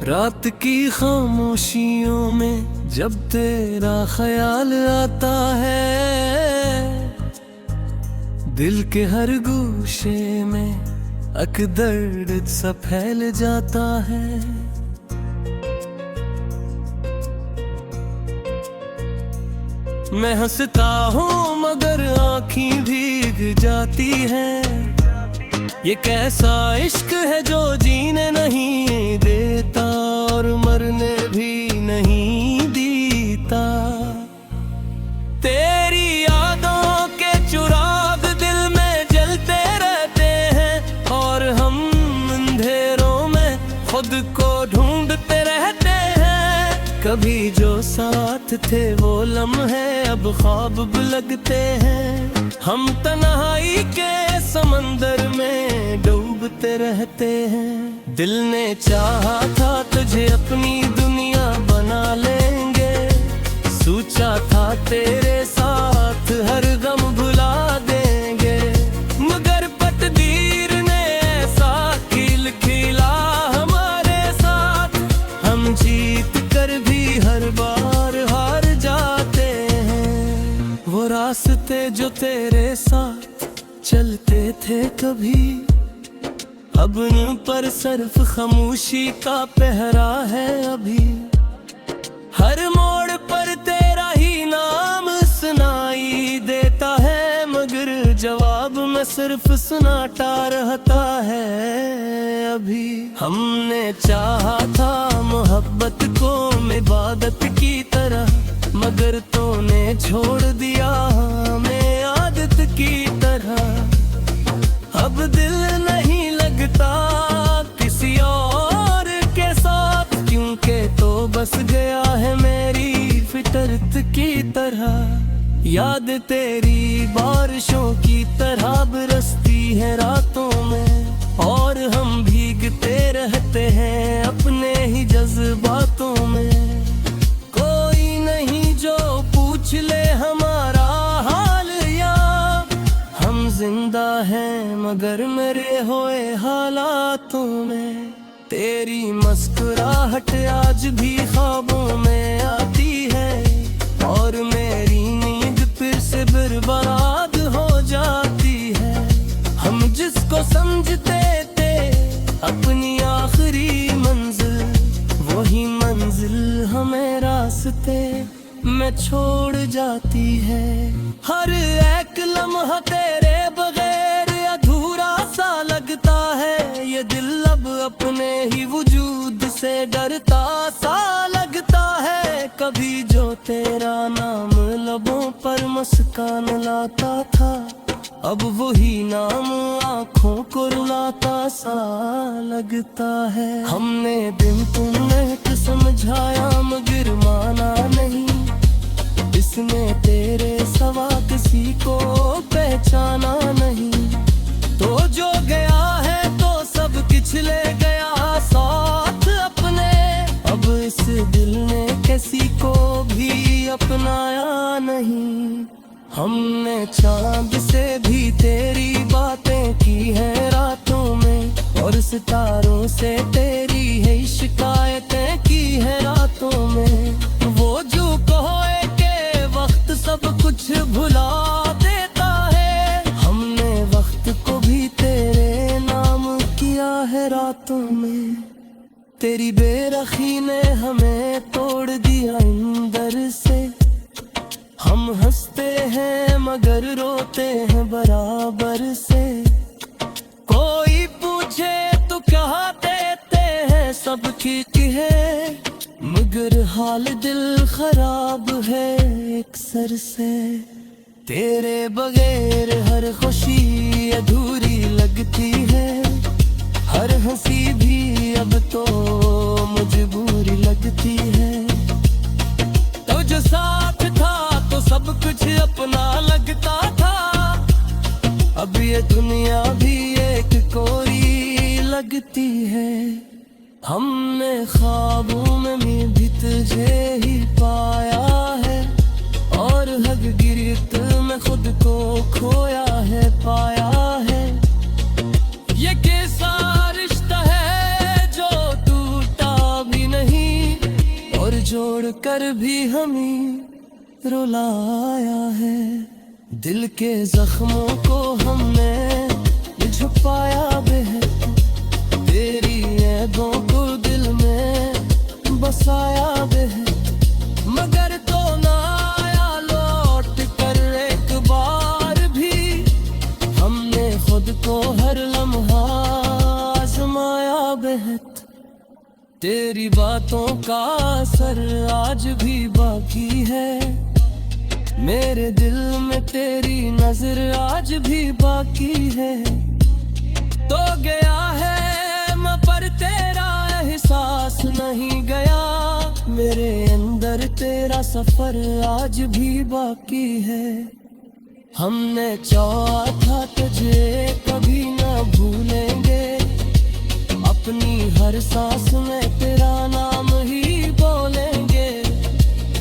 रात की खामोशियों में जब तेरा ख्याल आता है, दिल के हर गोशे में अकदर्द सा फैल जाता है। मैं हंसता हूँ मगर आँखें भीग जाती हैं। ये कैसा इश्क है जो जीने नहीं देता और मरने भी नहीं देता। तेरी यादों के चिराग दिल में जलते रहते हैं और हम अंधेरों में खुद को ढूंढते रहते हैं। कभी जो साथ थे वो लम्हे अब ख्वाब लगते हैं। हम तन्हाई के समंदर में डूबते रहते हैं। दिल ने चाहा था तुझे अपनी दुनिया बना लेंगे, सोचा था तेरे साथ हर गम भुला देंगे, मगर तकदीर ने ऐसा खेल खेला हमारे साथ। हम जीत कर भी हर बार हार जाते हैं। वो रास्ते जो तेरे साथ चलते थे कभी, अब उन पर सिर्फ खामोशी का पहरा है अभी। हर मोड़ पर तेरा ही नाम सुनाई देता है, मगर जवाब में सिर्फ सुनाता रहता है अभी। हमने चाहा था मोहब्बत को इबादत की तरह, मगर तूने छोड़ दिया हमें आदत की तरह। अब दिल नहीं लगता किसी और के साथ, क्योंकि तो बस गया है मेरी फितरत की तरह। याद तेरी बारिशों की तरह बरसती है रातों में, और हम भीगते रहते हैं अपने ही जज्बातों में। कोई नहीं जो पूछ ले हमारा हाल, या हम जिंदा हैं मगर मेरे होए हालातों में। तेरी मुस्कुराहट आज भी ख्वाबों में आती है, और मेरी नींद फिर से बर्बाद हो जाती है। हम जिसको समझते थे अपनी आखिरी मंजिल, वही मंजिल हमें रास्ते में छोड़ जाती है। हर एक लम्हा तेरे बगैर अधूरा सा लगता है। ये दिल अब अपने ही वजूद से डरता सा लगता है। कभी जो तेरा नाम लबों पर मुस्कान लाता था, अब वही नाम आँखों को रुलाता सा लगता है। हमने दिन तुम्हें समझाया मगर माना नहीं, इसने तेरे सवा किसी को पहचाना नहीं। तो जो गया है तो सब कुछ ले गया साथ अपने, अब इस दिल ने किसी को भी अपनाया नहीं। हमने चांद से भी तेरी बातें की है रातों में, और सितारों से तेरी है शिकायतें की है रातों में। वो जो कहोए के वक्त सब कुछ भुला देता है, हमने वक्त को भी तेरे नाम किया है रातों में। तेरी बेरखी ने हमें तोड़ दिया अंदर से, हम हंसते हैं मगर रोते हैं बराबर से। कोई पूछे तो क्या देते हैं सब ठीक है, मगर हाल दिल खराब है अक्सर से। तेरे बगैर हर खुशी अधूरी लगती है, हर हंसी भी अब तो मजबूरी लगती है। तो जो साथ था तो सब कुछ अपना लगता था, अब ये दुनिया भी एक कोरी लगती है। हमने ख्वाबों में भी तुझे ही पाया है, और हग गिरत में खुद को खोया है पाया है। ये कैसा रिश्ता है जो टूटा भी कर भी हमें रुलाया है। दिल के जख्मों को हमने छुपाया भी है, तेरी ऐबों को दिल में बसाया भी है। मगर तो ना आया लौट कर एक बार भी, हमने खुद को हर लम्हा आजमाया बेहद। तेरी बातों का असर आज भी बाकी है, मेरे दिल में तेरी नजर आज भी बाकी है। तो गया है मैं पर तेरा एहसास नहीं गया, मेरे अंदर तेरा सफर आज भी बाकी है। हमने चाहा था तुझे कभी ना भूलेंगे, अपनी हर सांस में तेरा नाम ही बोलेंगे।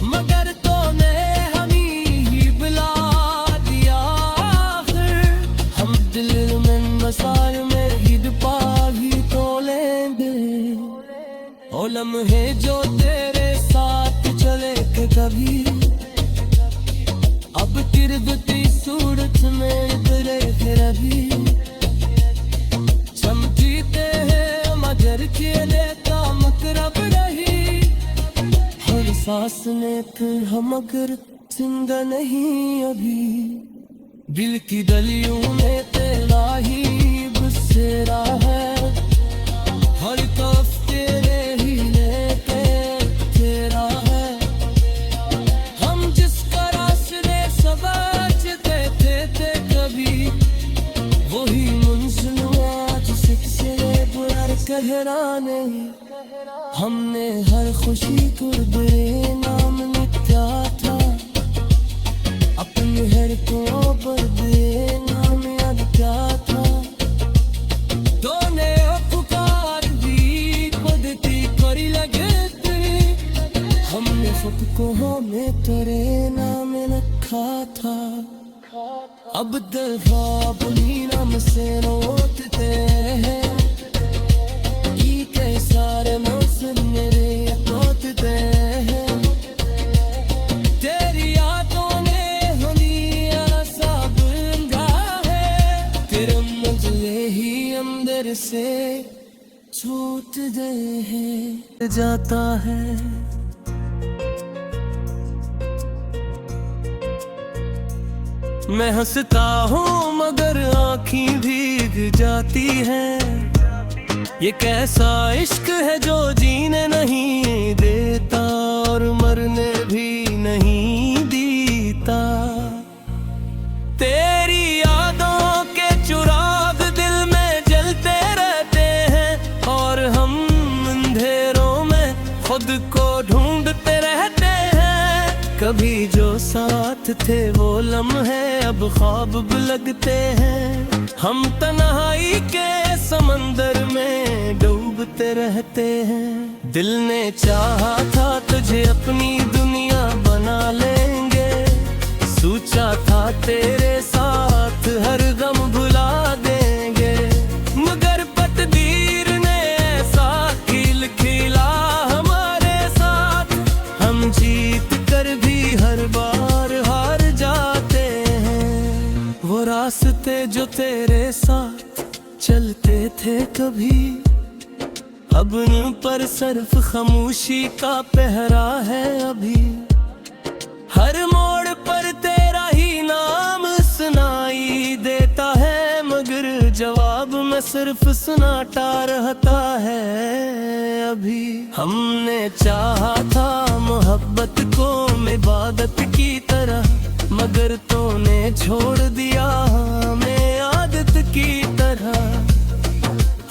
मगर तूने हमें ही बुला दिया आखिर, हम दिल में मसाल में ही डुबा ही तो लेंगे। ओ लम्हे जो तेरे साथ चले थे कभी, अब तिरबती सूरत में उतरे फिर अभी। समझते हैं मगर खेले का मकरब रही, हर सांस में फिर हम मगर जिंदा नहीं अभी। दिल की गलियों में तेरा ही बसेरा है, हर तरफ तेरे ही लेके तेरा है। हम जिसका रास्ते समझते थे कभी, वही मंजिल आज सिलसिले पर कहराने। हमने हर खुशी को तेरे नाम लिखा था, अपने हर को पर तेरे नाम याद किया था। तूने पुकार भी पदती करी लगे थे, हमने खुद को हमें तेरे नाम लिखा था। अब दफा अपनी नाम से रोते हैं, के सारे मौसम मेरे रोते हैं। तेरी यादों ने हमें सब रंगा है, तेरे मंजले ही अंदर से छूट दे है जाता है। मैं हंसता हूँ मगर आँखें भीग जाती हैं, ये कैसा इश्क है जो जीने नहीं देता और मरने भी नहीं देता। तेरी यादों के चिराग दिल में जलते रहते हैं, और हम अंधेरों में खुद को ढूंढते रहते हैं। कभी जो साथ थे वो लम्हे अब ख्वाब लगते हैं, हम तन्हाई के समंदर में डूबते रहते हैं। दिल ने चाहा था तुझे अपनी दुनिया बना लेंगे, सोचा था तेरे साथ हर गम भुला देंगे। मगर तकदीर ने ऐसा खेल खेला हमारे साथ, हम जीत कर भी हर बार हार जाते हैं। वो रास्ते जो तेरे साथ चलते थे कभी, अब उन पर सिर्फ खामोशी का पहरा है अभी। हर मोड़ पर तेरा ही नाम सुनाई देता है, मगर जवाब में सिर्फ सुनाता रहता है अभी। हमने चाहा था मोहब्बत को इबादत की तरह, मगर तूने छोड़ दिया हमें आदत की तरह।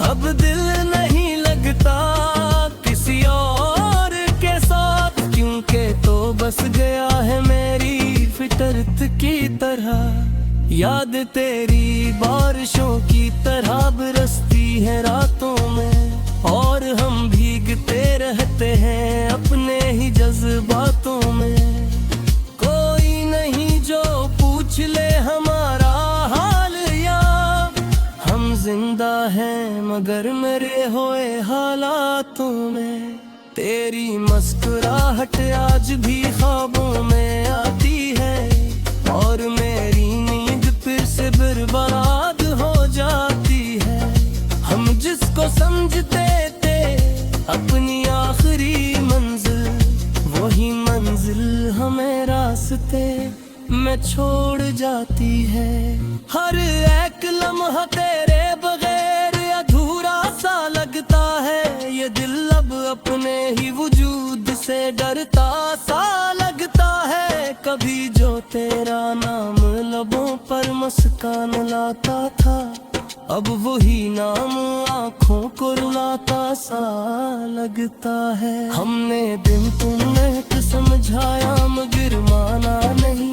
अब दिल नहीं लगता किसी और के साथ, क्योंकि तो बस गया है मेरी फितरत की तरह। याद तेरी बारिशों की तरह बरसती है रातों में, और हम भीगते रहते हैं अपने ही जज्बातों में। कोई नहीं जो पूछ ले हमारा हाल, या हम जिंदा हैं मगर मेरे होए हालातों में। तेरी मुस्कुराहट आज भी ख्वाबों में आती है, और मेरी नींद फिर से बर्बाद हो जाती है। हम जिसको समझते थे अपनी आखिरी मंजिल, वही मंजिल हमें रास्ते में छोड़ जाती है। हर एक लम्हा तेरे बगैर अधूरा सा लगता है, ये दिल अब अपने ही वजूद से डरता सा लगता है। कभी जो तेरा नाम लबों पर मुस्कान लाता था, अब वही नाम आँखों को रुलाता सा लगता है। हमने दिन तुम्हें समझाया मगर माना नहीं,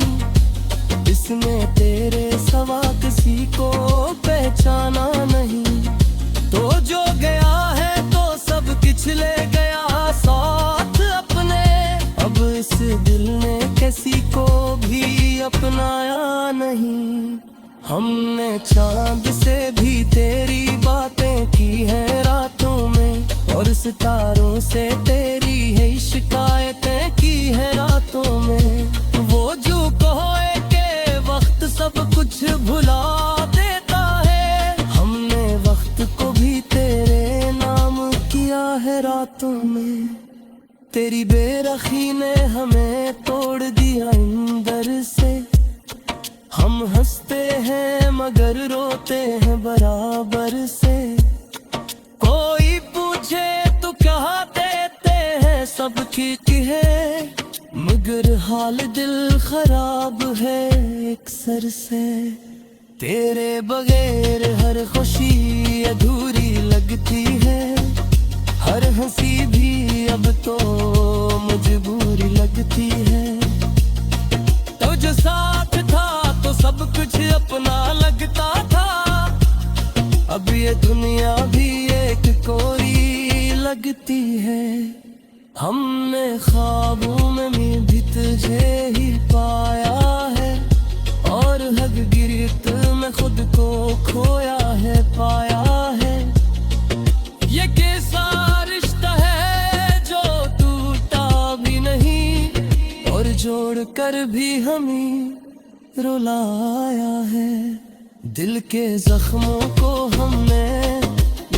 इसमें तेरे सवा किसी को पहचाना नहीं। तो जो गया है तो सब कुछ ले गया साथ अपने, अब इस दिल ने किसी को भी अपनाया नहीं। हमने चांद से भी तेरी बातें की है रातों में, और सितारों से तेरी है शिकायतें की है रातों में। वो जो कहोए के वक्त सब कुछ भुला देता है, हमने वक्त को भी तेरे नाम किया है रातों में। तेरी बेरखी ने हमें तोड़ दिया अंदर से, हम हंसते हैं मगर रोते हैं बराबर से। कोई पूछे तो कहा देते हैं सब ठीक है, मगर हाल दिल खराब है अक्सर से। तेरे बगैर हर खुशी अधूरी लगती है, हर हंसी भी अब तो मजबूरी लगती है। तो जो साथ था तो सब कुछ अपना लगता था, अब ये दुनिया भी एक कोरी लगती है। हमने ख्वाबों में भी तुझे ही पाया है, और हग गिरत में खुद को खोया है पाया है। ये कैसा रिश्ता है जो टूटा भी नहीं, और जोड़ कर भी हमें रुलाया है। दिल के जख्मों को हमने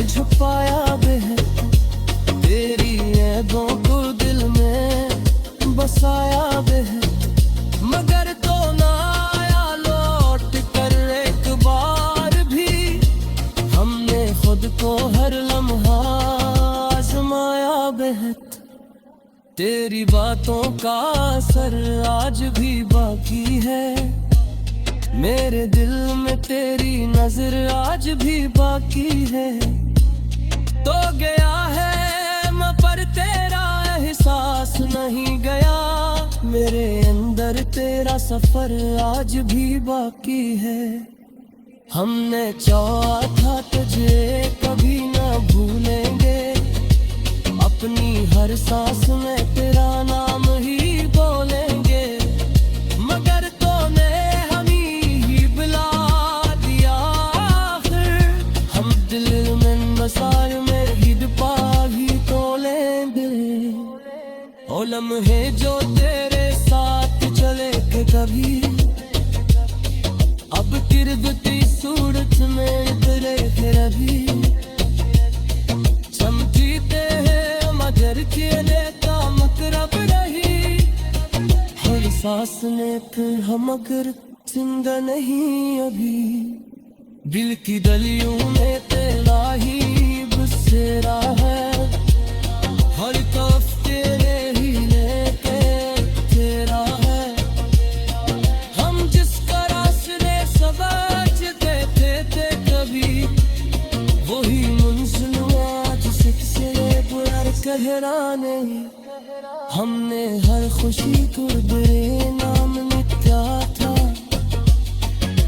छुपाया भी है, तेरी ऐबों को दिल में बसाया भी है। मगर तो ना आया लौट कर एक बार भी, हमने खुद को हर लम्हा आजमाया बेहद। तेरी बातों का असर आज भी बाकी है, मेरे दिल में तेरी नजर आज भी बाकी है। तो गया है मैं पर तेरा एहसास नहीं गया, मेरे अंदर तेरा सफर आज भी बाकी है। हमने चाहा था तुझे कभी ना भूलेंगे, अपनी हर सांस में तेरा नाम ही बोलेंगे। मगर तूने हमें ही बुला दिया आखिर, हम दिल में बसाए में ही डुबा ही तो लेंगे। ओ लम्हे जो तेरे साथ चले थे कभी, अब किरदती सूरत में तेरे फिर अभी। चमकीते हैं मगर खेले का मकरब नहीं, हर सांस ने फिर हम मगर जिंदा नहीं अभी। दिल की गलियों में तेरा ही बसेरा है, हर तरफ तेरे ही लेके तेरा है। हम जिसका रास्ते समझते थे कभी, वही मंजिल आज सिलसिले बुरा कहरा नहीं। हमने हर खुशी को तेरे नाम लिखा था,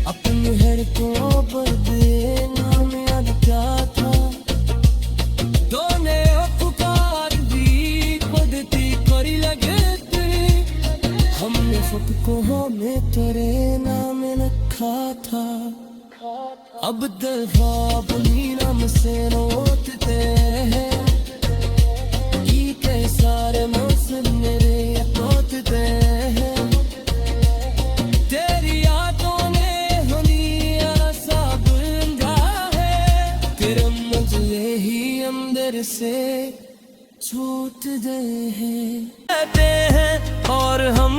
अपनी हरकतों पर तेरे नाम याद क्या था। तूने पुकार दी पदती करी लगे थे, हमने खुद को हमें तेरे नाम लिखा था। अब दरख्वाब नीलम से रोते हैं, सारे मौसम मेरे लौटते हैं। तेरी यादों ने हमें सा बुंदा है, तेरे मुझे ही अंदर से छूट दे हैं। रहते हैं और हम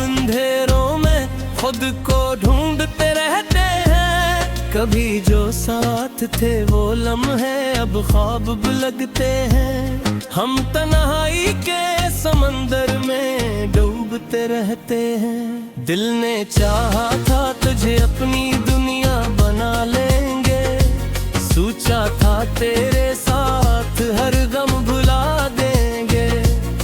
अंधेरों में खुद को ढूंढते रहते हैं। कभी जो साथ थे वो लम्हे अब ख्वाब लगते हैं। हम तन्हाई के समंदर में डूबते रहते हैं। दिल ने चाहा था तुझे अपनी दुनिया बना लेंगे, सोचा था तेरे साथ हर गम भुला देंगे,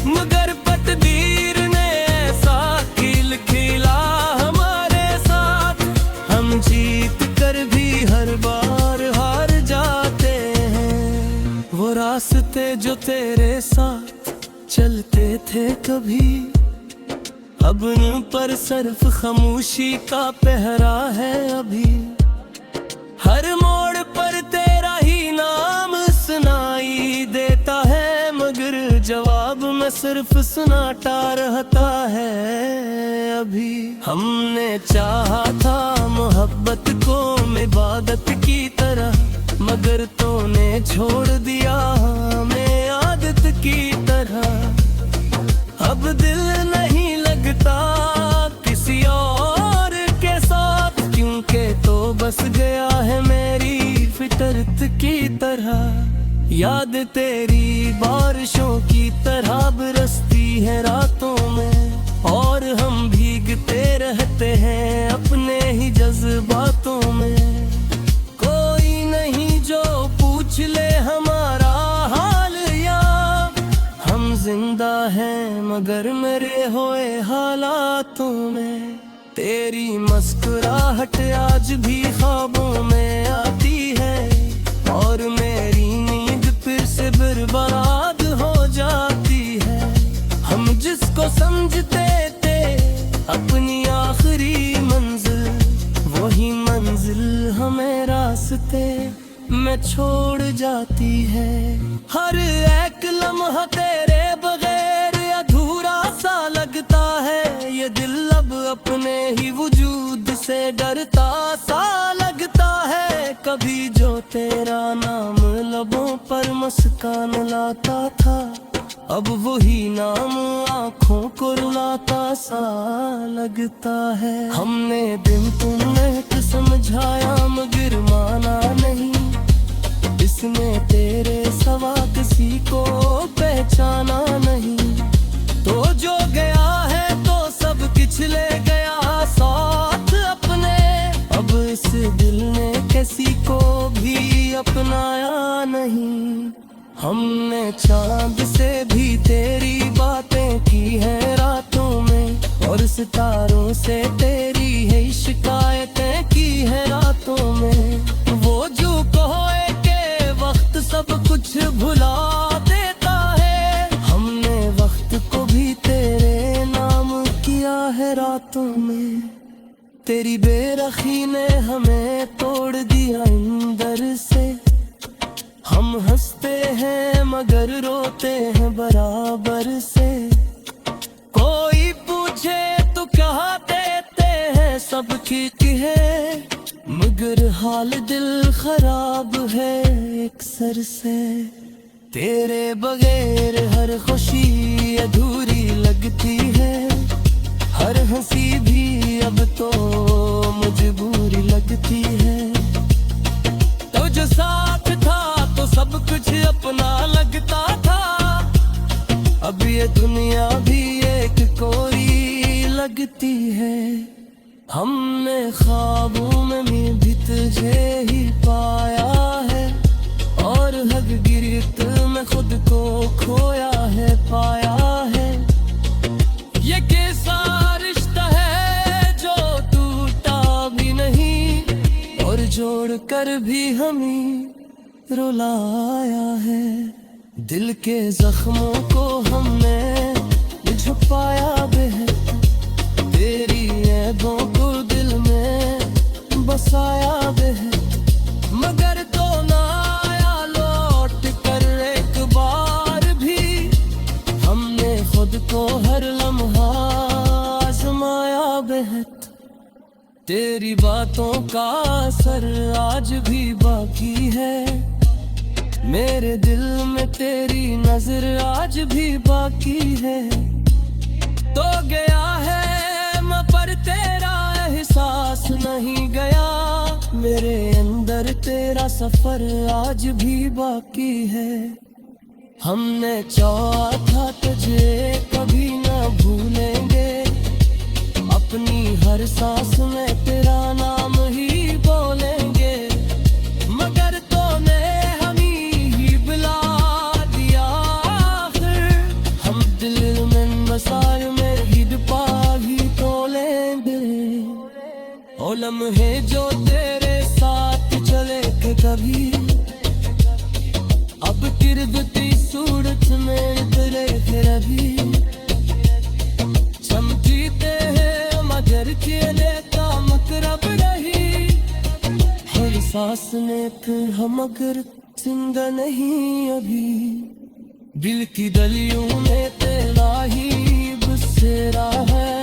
मगर तकदीर ने ऐसा खेल खेला हमारे साथ। हम जीत कर भी हर बार हार जाते हैं। वो रास्ते जो तेरे साथ चलते थे कभी, अब उन पर सिर्फ खामोशी का पहरा है अभी। हर मोड़ पर तेरा ही नाम सुनाई देता है, मगर जवाब में सिर्फ सुनाता रहता है अभी। हमने चाहा था मोहब्बत को इबादत की तरह, मगर तूने छोड़ दिया हमें आदत की तरह। अब दिल नहीं लगता किसी और के साथ, क्योंकि तो बस गया है मेरी फितरत की तरह। याद तेरी बारिशों की तरह बरसती है रातों में, और हम भीगते रहते हैं अपने ही जज्बातों में। कोई नहीं जो पूछ ले हमारा हाल, या हम जिंदा हैं मगर मेरे होए हालातों में। तेरी मुस्कुराहट आज भी ख्वाबों में आती है, और मेरी नींद फिर से बर्बाद हो जाती है। हम जिसको समझते थे अपनी आखिरी मंजिल, वही मंजिल हमें रास्ते में छोड़ जाती है। हर एक लम्हा तेरे बगैर अधूरा सा लगता है, ये दिल अब अपने ही वजूद से डरता सा लगता है। कभी जो तेरा नाम लबों पर मुस्कान लाता था, अब वही नाम आँखों को रुलाता सा लगता है। हमने दिन तुम्हें समझाया मगर माना नहीं, इसमें तेरे सवा किसी को पहचाना नहीं। तो जो गया है तो सब कुछ ले गया साथ अपने, अब इस दिल ने किसी को भी अपनाया नहीं। हमने चांद से भी तेरी बातें की है रातों में, और सितारों से तेरी है शिकायतें की है रातों में। वो जो कोए के वक्त सब कुछ भुला देता है, हमने वक्त को भी तेरे नाम किया है रातों में। तेरी बेरखी ने हमें तोड़ दिया अंदर से, हम हंसते हैं मगर रोते हैं बराबर से। कोई पूछे तो कहा देते हैं सब ठीक है, मगर हाल दिल खराब है अक्सर से। तेरे बगैर हर खुशी अधूरी लगती है, हर हंसी भी अब तो मजबूरी लगती है। तो जो साथ था तो सब कुछ अपना लगता था, अब ये दुनिया भी एक कोरी लगती है। हमने ख्वाबों में भी तुझे ही पाया है, और हर गिरत में खुद को खोया है पाया है। ये कैसा रिश्ता है जो टूटा भी नहीं, और जोड़ कर भी हमें रुलाया है। दिल के जख्मों को हमने छुपाया भी है, तेरी ऐबों को दिल में बसाया भी है। मगर तो ना आया लौट कर एक बार भी, तेरी बातों का असर आज भी बाकी है, मेरे दिल में तेरी नजर आज भी बाकी है। तो गया है मैं पर तेरा एहसास नहीं गया, मेरे अंदर तेरा सफर आज भी बाकी है। हमने चाहा था तुझे कभी ना भूलेंगे, अपनी हर सांस में तेरा नाम ही बोलेंगे, मगर तूने हमें ही बुला दिया आखिर। हम दिल में मसाल में ही डुबा ही तो लेंगे, ओ लम्हे जो तेरे साथ चले थे कभी, अब किरदती सूरत में तेरे फिर अभी समझीते हैं मगर चले का मकरब नहीं। हर सांस ने फिर हम मगर जिंदा नहीं अभी, दिल की गलियों में तेरा ही बसेरा है,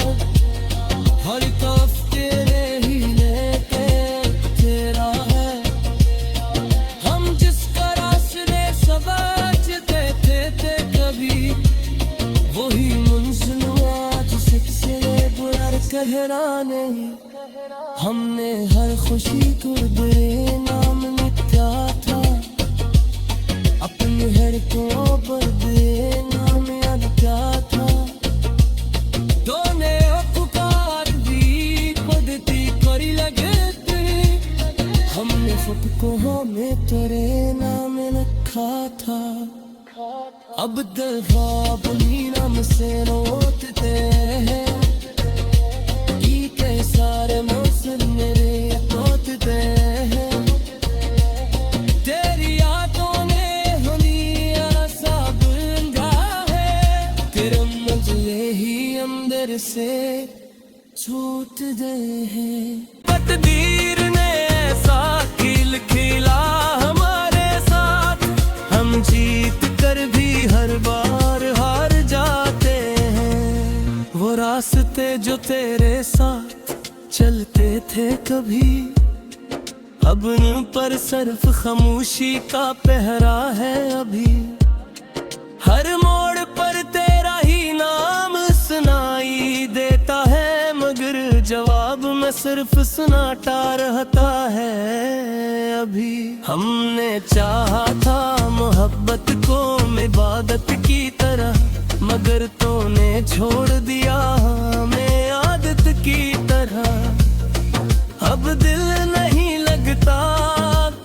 हर तरफ तेरे ही लेके तेरा है। हम जिसका रास्ते समझते थे कभी, वही मंजिल आज सिलसिले बुरा कहरा नहीं। हमने हर खुशी को तेरे नाम लिखा था, अपनी हर को पर तेरे नाम लिखा था। दोने पुकार दी पदती करी लगे थे, हमने खुद को हमें तेरे नाम लिखा था। अब दफा बुनी नाम से रोते हैं, के सारे मौसम मेरे तोड़ते हैं। तेरी यादों ने हमें ऐसा बुंदा है, तेरे मंजिले ही अंदर से छूट गए हैं। तकदीर ने ऐसा खेल खेला हमारे साथ, हम जीत कर भी हर बार हार जाते हैं। वो रास्ते जो तेरे साथ चलते थे कभी, अब उन पर सिर्फ खामोशी का पहरा है अभी। हर मोड़ पर तेरा ही नाम सुनाई देता है, मगर जवाब में सिर्फ सुनाता रहता है अभी। हमने चाहा था मोहब्बत को इबादत की तरह, मगर तूने छोड़ दिया हमें आदत की तरह। अब दिल नहीं लगता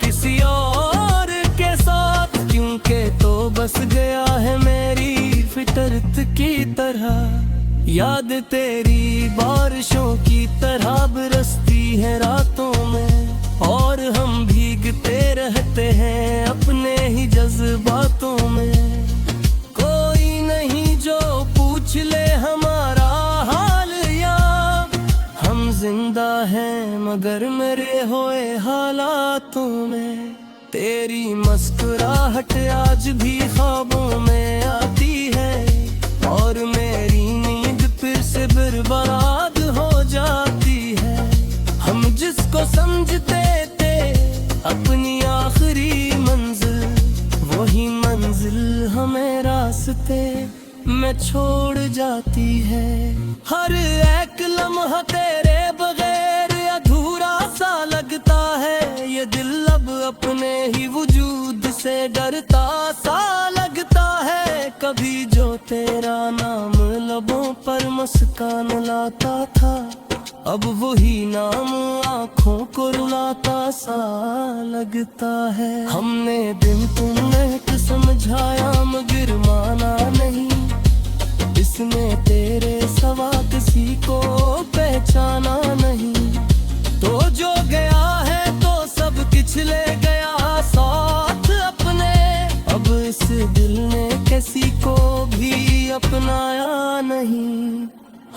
किसी और के साथ, क्योंकि तो बस गया है मेरी फितरत की तरह। याद तेरी बारिशों की तरह बरसती है रातों में, और हम भीगते रहते हैं अपने ही जज्बातों में। कोई नहीं जो पूछ ले हमारा हाल, या हम जिंदा हैं मगर मरे हुए हालातों में। तेरी मुस्कुराहट आज भी ख्वाबों में आती है, और मेरी नींद फिर से बर्बाद हो जाती है। हम जिसको समझते थे अपनी आखिरी मंजिल, वही मंजिल हमें रास्ते में छोड़ जाती है। हर एक लम्हा तेरे बगैर अधूरा सा लगता है, ये दिल अब अपने ही वजूद से डरता सा लगता है। कभी जो तेरा नाम लबों पर मुस्कान लाता था, अब वही नाम आँखों को रुलाता सा लगता है। हमने दिन तुम्हें समझाया मगर माना नहीं, इसने तेरे सवा किसी को पहचाना नहीं। तो जो गया है तो सब कुछ ले गया साथ अपने, अब इस दिल ने किसी को भी अपनाया नहीं।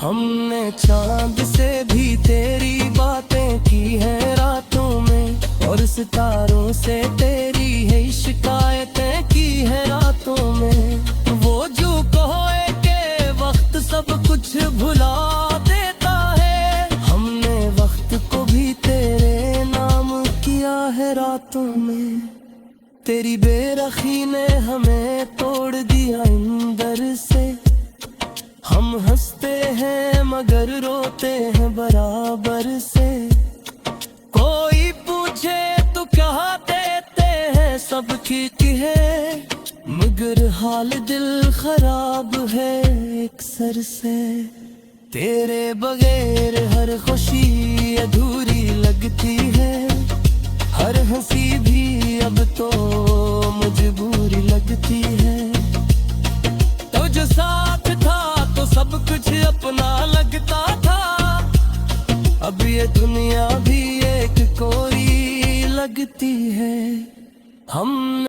हमने चांद से भी तेरी बातें की है रातों में, और सितारों से तेरी है शिकायतें की है रातों में। वो जो कहे के वक्त सब कुछ भुला देता है, हमने वक्त को तेरी बेरखी ने हमें तोड़ दिया अंदर से। हम हंसते हैं मगर रोते हैं बराबर से। कोई पूछे तो क्या देते हैं, सब ठीक है मगर हाल दिल खराब है एक सर से। तेरे बगैर हर खुशी अधूरी लगती है, हर हंसी भी अब तो मजबूरी लगती है। तो जो साथ था तो सब कुछ अपना लगता था, अब ये दुनिया भी एक कोई लगती है। हम